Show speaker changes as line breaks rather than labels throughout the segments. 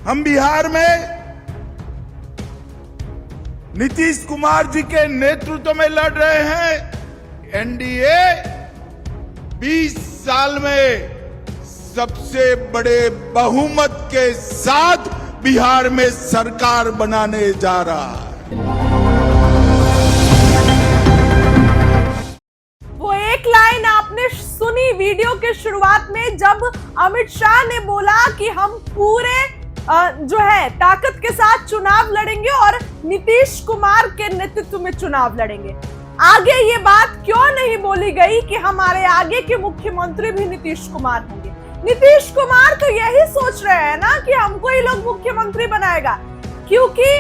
हम बिहार में नीतीश कुमार जी के नेतृत्व में लड़ रहे हैं। एनडीए 20 साल में सबसे बड़े बहुमत के साथ बिहार में सरकार बनाने जा रहा है।
वो एक लाइन आपने सुनी वीडियो के शुरुआत में, जब अमित शाह ने बोला कि हम पूरे जो है ताकत के साथ चुनाव लड़ेंगे और नीतीश कुमार के नेतृत्व में चुनाव लड़ेंगे। आगे ये बात क्यों नहीं बोली गई कि हमारे आगे के मुख्यमंत्री भी नीतीश कुमार होंगे। नीतीश कुमार तो यही सोच रहे हैं ना कि हमको ही लोग मुख्यमंत्री बनाएगा, क्योंकि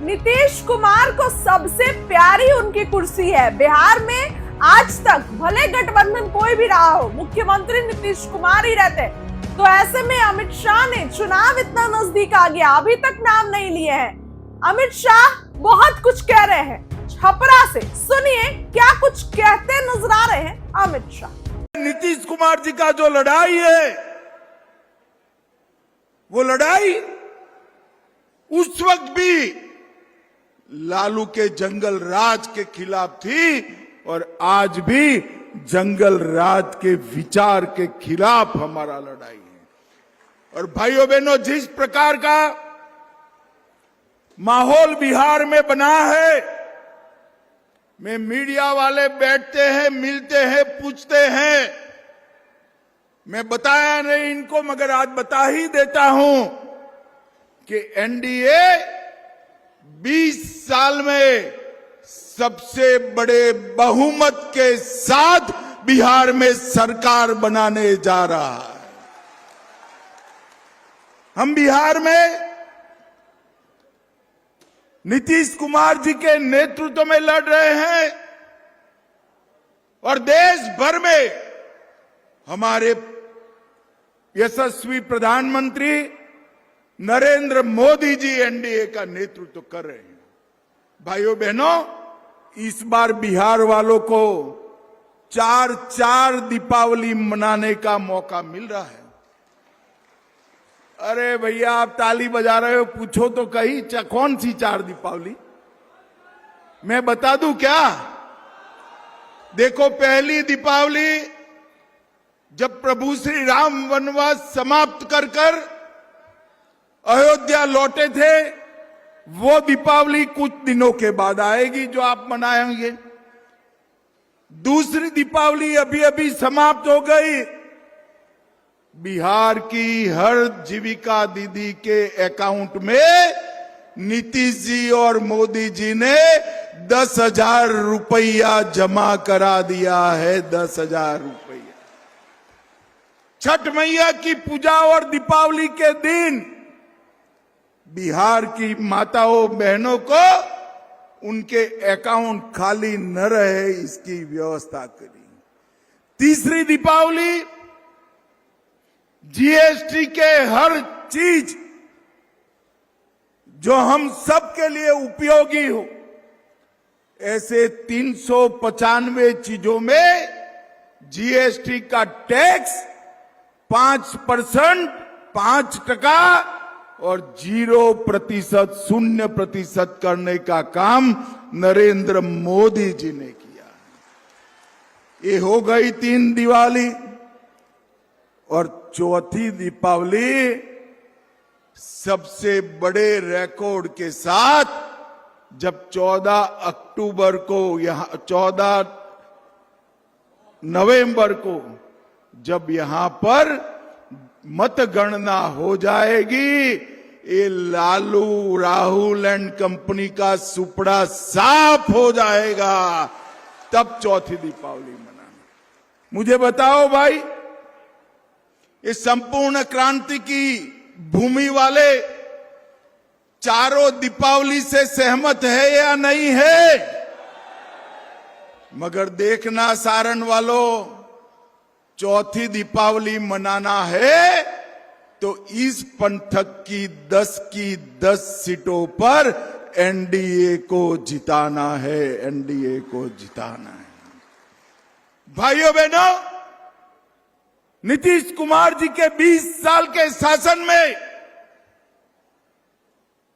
नीतीश कुमार को सबसे प्यारी उनकी कुर्सी है। बिहार में आज तक भले गठबंधन कोई भी रहा हो, मुख्यमंत्री नीतीश कुमार ही रहते। तो ऐसे में अमित शाह ने चुनाव इतना नजदीक आ गया, अभी तक नाम नहीं लिए हैं। अमित शाह बहुत कुछ कह रहे हैं छपरा से, सुनिए क्या कुछ कहते नजर आ रहे हैं अमित शाह।
नीतीश कुमार जी का जो लड़ाई है, वो लड़ाई उस वक्त भी लालू के जंगल राज के खिलाफ थी और आज भी जंगल राज के विचार के खिलाफ हमारा लड़ाई है। और भाइयों बहनों, जिस प्रकार का माहौल बिहार में बना है, में मीडिया वाले बैठते हैं, मिलते हैं, पूछते हैं, मैं बताया नहीं इनको मगर आज बता ही देता हूं कि एनडीए 20 साल में सबसे बड़े बहुमत के साथ बिहार में सरकार बनाने जा रहा है। हम बिहार में नीतीश कुमार जी के नेतृत्व में लड़ रहे हैं और देश भर में हमारे यशस्वी प्रधानमंत्री नरेंद्र मोदी जी एनडीए का नेतृत्व कर रहे हैं। भाइयों बहनों, इस बार बिहार वालों को चार दीपावली मनाने का मौका मिल रहा है। अरे भैया, आप ताली बजा रहे हो, पूछो तो कहीं कौन सी 4 दीपावली? मैं बता दूं क्या? देखो, पहली दीपावली जब प्रभु श्री राम वनवास समाप्त कर अयोध्या लौटे थे, वो दीपावली कुछ दिनों के बाद आएगी जो आप मनाएंगे। दूसरी दीपावली अभी अभी समाप्त हो गई। बिहार की हर जीविका दीदी के अकाउंट में नीतीश जी और मोदी जी ने 10,000 रुपया जमा करा दिया है। 10,000 रुपया। छठ मैया की पूजा और दीपावली के दिन बिहार की माताओं बहनों को उनके अकाउंट खाली न रहे, इसकी व्यवस्था करी। तीसरी दीपावली जीएसटी के हर चीज जो हम सब के लिए उपयोगी हो, ऐसे 395 चीजों में जीएसटी का टैक्स 5%, 5% और 0%, 0% करने का काम नरेंद्र मोदी जी ने किया। ये हो गई 3 दिवाली। और चौथी दीपावली सबसे बड़े रिकॉर्ड के साथ, जब 14 अक्टूबर को, यहां 14 नवंबर को जब यहां पर मतगणना हो जाएगी, ये लालू राहुल एंड कंपनी का सुपड़ा साफ हो जाएगा। तब चौथी दीपावली मनाना। मुझे बताओ भाई, ये संपूर्ण क्रांति की भूमि वाले चारों दीपावली से सहमत है या नहीं है? मगर देखना सारण वालों, चौथी दीपावली मनाना है तो इस पंथक की 10 सीटों पर एनडीए को जिताना है। एनडीए को जिताना है। भाइयों बहनों, नीतीश कुमार जी के 20 साल के शासन में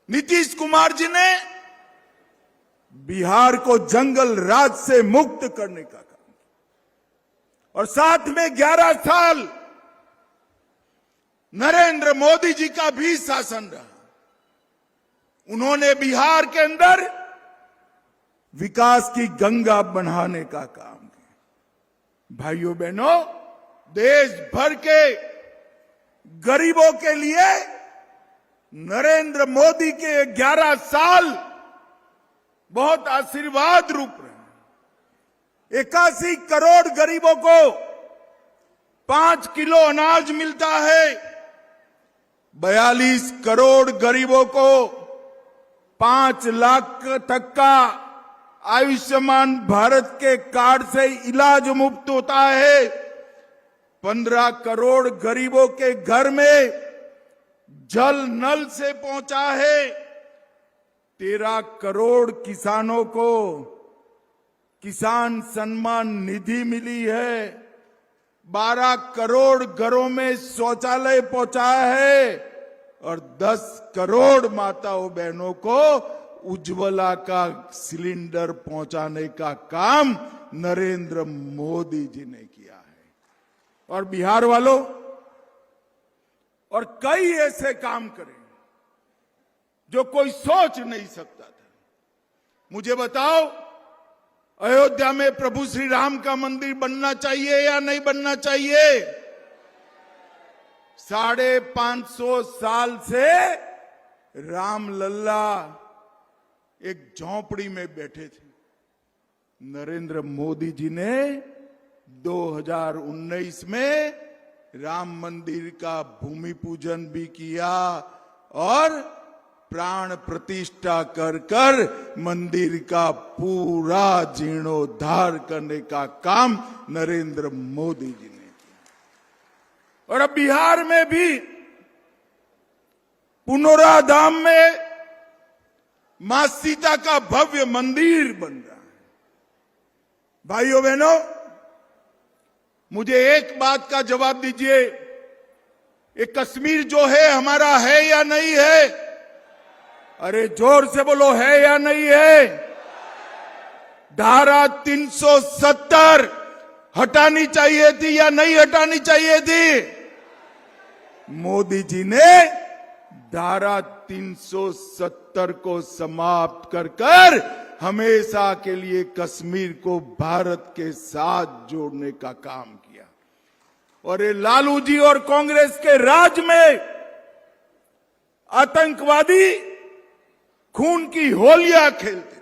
नीतीश कुमार जी ने बिहार को जंगल राज से मुक्त करने का काम, और साथ में 11 साल नरेंद्र मोदी जी का भी शासन रहा। उन्होंने बिहार के अंदर विकास की गंगा बढ़ाने का काम किया। भाइयों बहनों, देश भर के गरीबों के लिए नरेंद्र मोदी के 11 साल बहुत आशीर्वाद रूप रहे। 81 करोड़ गरीबों को 5 किलो अनाज मिलता है। 42 करोड़ गरीबों को 5 लाख तक का आयुष्मान भारत के कार्ड से इलाज मुफ्त होता है। 15 करोड़ गरीबों के घर में जल नल से पहुंचा है। 13 करोड़ किसानों को किसान सम्मान निधि मिली है। 12 करोड़ घरों में शौचालय पहुंचा है और 10 करोड़ माताओं बहनों को उज्ज्वला का सिलेंडर पहुंचाने का काम नरेंद्र मोदी जी ने किया है। और बिहार वालों, और कई ऐसे काम करें जो कोई सोच नहीं सकता था। मुझे बताओ, अयोध्या में प्रभु श्री राम का मंदिर बनना चाहिए या नहीं बनना चाहिए? 550 साल से राम लल्ला एक झोंपड़ी में बैठे थे। नरेंद्र मोदी जी ने 2019 में राम मंदिर का भूमि पूजन भी किया और प्राण प्रतिष्ठा कर कर मंदिर का पूरा जीर्णोद्धार करने का काम नरेंद्र मोदी जी ने किया। और अब बिहार में भी पुनौरा धाम में मां सीता का भव्य मंदिर बन रहा है। भाइयों बहनों, मुझे एक बात का जवाब दीजिए, ये कश्मीर जो है हमारा है या नहीं है? अरे जोर से बोलो, है या नहीं है? धारा 370 हटानी चाहिए थी या नहीं हटानी चाहिए थी? मोदी जी ने धारा 370 को समाप्त कर कर हमेशा के लिए कश्मीर को भारत के साथ जोड़ने का काम किया। और ये लालू जी और कांग्रेस के राज में आतंकवादी खून की होलियां खेलते।